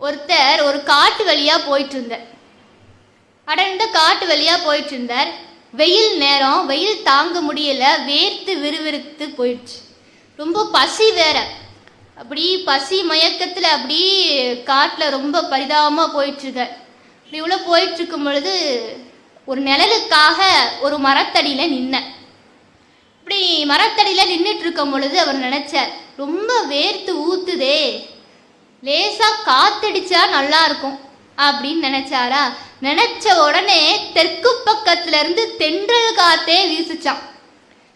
ஒருத்தர் ஒரு காட்டு வழியா போயிட்டு இருந்தார். அடர்ந்த காட்டு வழியா போயிட்டு இருந்தார். வெயில் நேரம், வெயில் தாங்க முடியல, வேர்த்து விறுவிறுத்து போயிடுச்சு. ரொம்ப பசி வேற. அப்படி பசி மயக்கத்துல அப்படி காட்டுல ரொம்ப பரிதாபமா போயிட்டு இருக்க. இப்படி உள்ள போயிட்டு இருக்கும் பொழுது ஒரு நிழலுக்காக ஒரு மரத்தடியில நின்ன. இப்படி மரத்தடியில நின்றுட்டு இருக்கும் பொழுது அவர் நினைச்சார், ரொம்ப வேர்த்து ஊத்துதே, லேசா காத்தடிச்சா நல்லா இருக்கும் அப்படின்னு நினைச்சாரா. நினைச்ச உடனே தெற்கு பக்கத்துல இருந்து தென்றல் காத்தே வீசுச்சான்.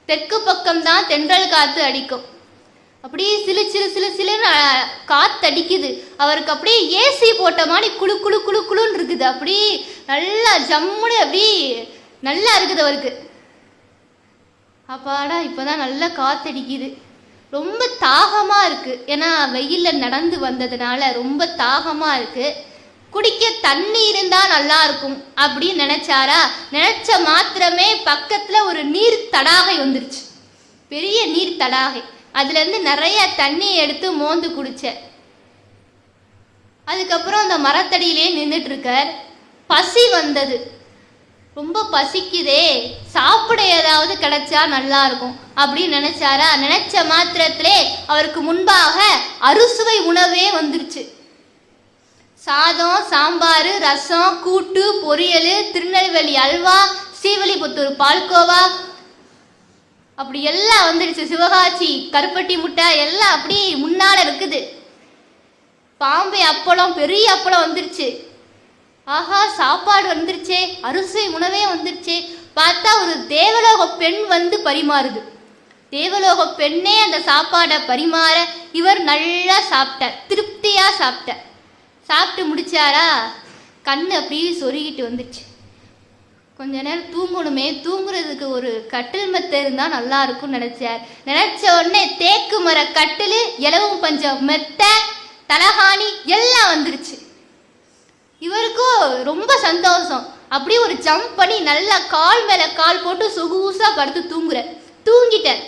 தெற்கு பக்கம்தான் தென்றல் காத்து அடிக்கும். அப்படியே சிலு சிலு சிலு சிலுன்னு காத்தடிக்குது. அவருக்கு அப்படியே ஏசி போட்ட மாதிரி குழு குழு குழு குழுன்னு இருக்குது. அப்படி நல்லா ஜம்முன்னு அப்படி நல்லா இருக்குது அவருக்கு. அப்பாடா இப்பதான் நல்லா காத்தடிக்குது. ரொம்ப தாகமா இருக்கு. ஏன்னா வெயில்ல நடந்து வந்ததுனால ரொம்ப தாகமா இருக்கு. குடிக்க தண்ணி இருந்தா நல்லா இருக்கும் அப்படின்னு நினைச்சாரா. நினைச்ச மாத்திரமே பக்கத்துல ஒரு நீர் தடாகை வந்துருச்சு. பெரிய நீர் தடாகை. அதுல இருந்து நிறைய தண்ணி எடுத்து மோந்து குடிச்ச. அதுக்கப்புறம் அந்த மரத்தடியிலே நின்றுட்டு இருக்கார். பசி வந்தது. ரொம்ப பசிக்குதே, சாப்பிட ஏதாவது கிடைச்சா நல்லா இருக்கும் அப்படின்னு நினைச்சாரா. நினைச்ச மாத்திரத்திலே அவருக்கு முன்பாக அறுசுவை உணவே வந்துருச்சு. சாதம், சாம்பார், ரசம், கூட்டு, பொரியல், திருநெல்வேலி அல்வா, ஸ்ரீவில்லிபுத்தூர் பால்கோவா, அப்படி எல்லாம் வந்துடுச்சு. சிவகாசி கருப்பட்டி முட்டை எல்லாம் அப்படி முன்னால இருக்குது. பாம்பே அப்பளம், பெரிய அப்பளம் வந்துருச்சு. ஆஹா, சாப்பாடு வந்துருச்சே, அரிசி உணவே வந்துருச்சே. பார்த்தா ஒரு தேவலோக பெண் வந்து பரிமாறுது. தேவலோக பெண்ணே அந்த சாப்பாடை பரிமாற இவர் நல்லா சாப்பிட்டார், திருப்தியா சாப்பிட்டார். சாப்பிட்டு முடிச்சாரா, கண்ணு அப்படியே சொருகிட்டு வந்துருச்சு. கொஞ்ச நேரம் தூங்கணுமே, தூங்குறதுக்கு ஒரு கட்டில் மெத்தை இருந்தா நல்லா இருக்கும்னு நினைச்சார். நினைச்ச உடனே தேக்கு மர கட்டில், இலவம் பஞ்சம் மெத்தை, தலகாணி எல்லாம் வந்துருச்சு. இவருக்கும் ரொம்ப சந்தோஷம். அப்படியே ஒரு ஜம்ப் பண்ணி நல்லா கால் மேல கால் போட்டு சொகுசா படுத்து தூங்கிட்டார்.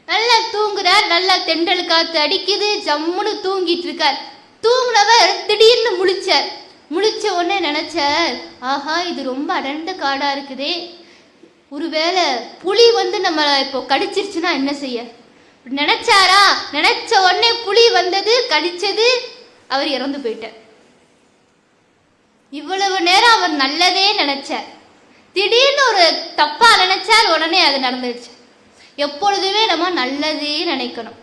நல்லா தூங்குறார். நல்லா தென்றல் காத்து அடிக்குது. ஜம்முன்னு தூங்கிட்டு இருக்கார். தூங்குனவர் திடீர்னு முழிச்சார். முழிச்ச உடனே நினைச்சார், ஆஹா இது ரொம்ப அடர்ந்த காடா இருக்குதே, ஒருவேளை புலி வந்து நம்ம இப்போ கடிச்சிருச்சுன்னா என்ன செய்ய நினைச்சாரா. நினைச்ச உடனே புலி வந்தது, கடிச்சது, அவர் இறந்து போயிட்டார். இவ்வளவு நேரம் அவர் நல்லதே நினைச்சார். திடீர்னு ஒரு தப்பா நினைச்சார், உடனே அது நடந்துருச்சு. எப்பொழுதுமே நம்ம நல்லதே நினைக்கணும்.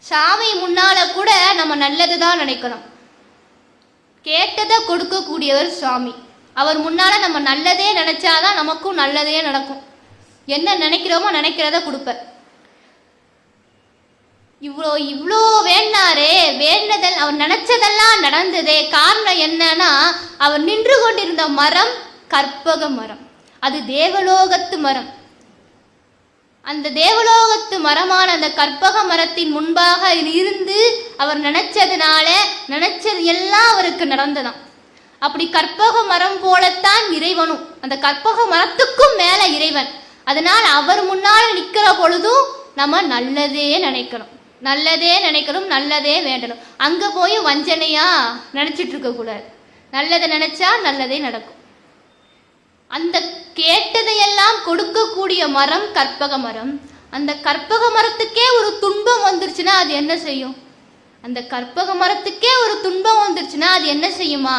சாமி முன்னால கூட நம்ம நல்லதுதான் நினைக்கணும். கேட்டதை கொடுக்கக்கூடியவர் சுவாமி. அவர் முன்னால நம்ம நல்லதே நினைச்சாதான் நமக்கும் நல்லதே நடக்கும். என்ன நினைக்கிறோமோ நினைக்கிறத கொடுப்பார். இவ்வளோ வேண்டாரே, வேண்டதல் அவர் நினைச்சதெல்லாம் நடந்ததே. காரணம் என்னன்னா, அவர் நின்று கொண்டிருந்த மரம் கற்பக மரம். அது தேவலோகத்து மரம். அந்த தேவலோகத்து மரமான அந்த கற்பக மரத்தின் முன்பாக இருந்து அவர் நினைச்சதுனால நினைச்சது எல்லாம் அவருக்கு நடந்ததாம். அப்படி கற்பக மரம் போலத்தான் இறைவனும். அந்த கற்பக மரத்துக்கும் மேல இறைவன். அதனால் அவர் முன்னால் நிற்கிற பொழுதும் நம்ம நல்லதே நினைக்கணும், நல்லதே நினைக்கணும், நல்லதே வேண்டணும். அங்க போய் வஞ்சனையா நினைச்சிட்டு இருக்க கூடாது. நல்லதை நினைச்சா நல்லதே நடக்கும். அந்த கேட்டதையெல்லாம் கொடுக்கக்கூடிய மரம் கற்பக மரம். அந்த கற்பக மரத்துக்கே ஒரு துன்பம் வந்துருச்சுன்னா அது என்ன செய்யும்? அந்த கற்பக மரத்துக்கே ஒரு துன்பம் வந்துருச்சுன்னா அது என்ன செய்யுமா?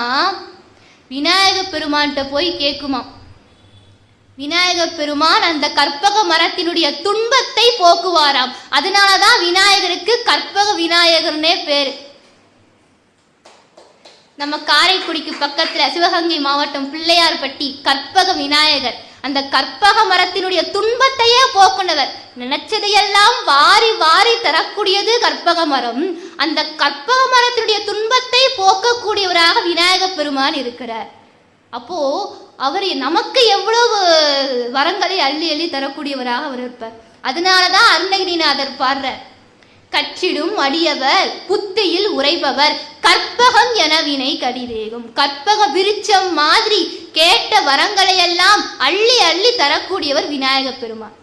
விநாயக பெருமான்கிட்ட போய் கேட்குமா. விநாயக பெருமான் அந்த கற்பக மரத்தினுடைய துன்பத்தை போக்குவாராம். அதனாலதான் விநாயகருக்கு கற்பக விநாயகர்னே பேரு. நம்ம காரைக்குடிக்கு பக்கத்துல சிவகங்கை மாவட்டம் பிள்ளையார்பட்டி கற்பக விநாயகர். அந்த கற்பக மரத்தினுடைய துன்பத்தையே போக்குனவர். நினைச்சதையெல்லாம் வாரி வாரி தரக்கூடியது கற்பக மரம். அந்த கற்பக மரத்தினுடைய துன்பத்தை போக்கக்கூடியவராக விநாயக பெருமான் இருக்கிறார். அப்போ அவர் நமக்கு எவ்வளவு வரங்களை அள்ளி அள்ளி தரக்கூடியவராக அவர் இருப்பார். அதனாலதான் அருணகிரிநாதர் பாடுறார், கற்றிடும் அடியவர் புத்தியில் உரைபவர் கற்பகம் என வினை கடிதேகும். கற்பக விருட்சம் மாதிரி கேட்ட வரங்களை எல்லாம் அள்ளி அள்ளி தரக்கூடியவர் விநாயக பெருமான்.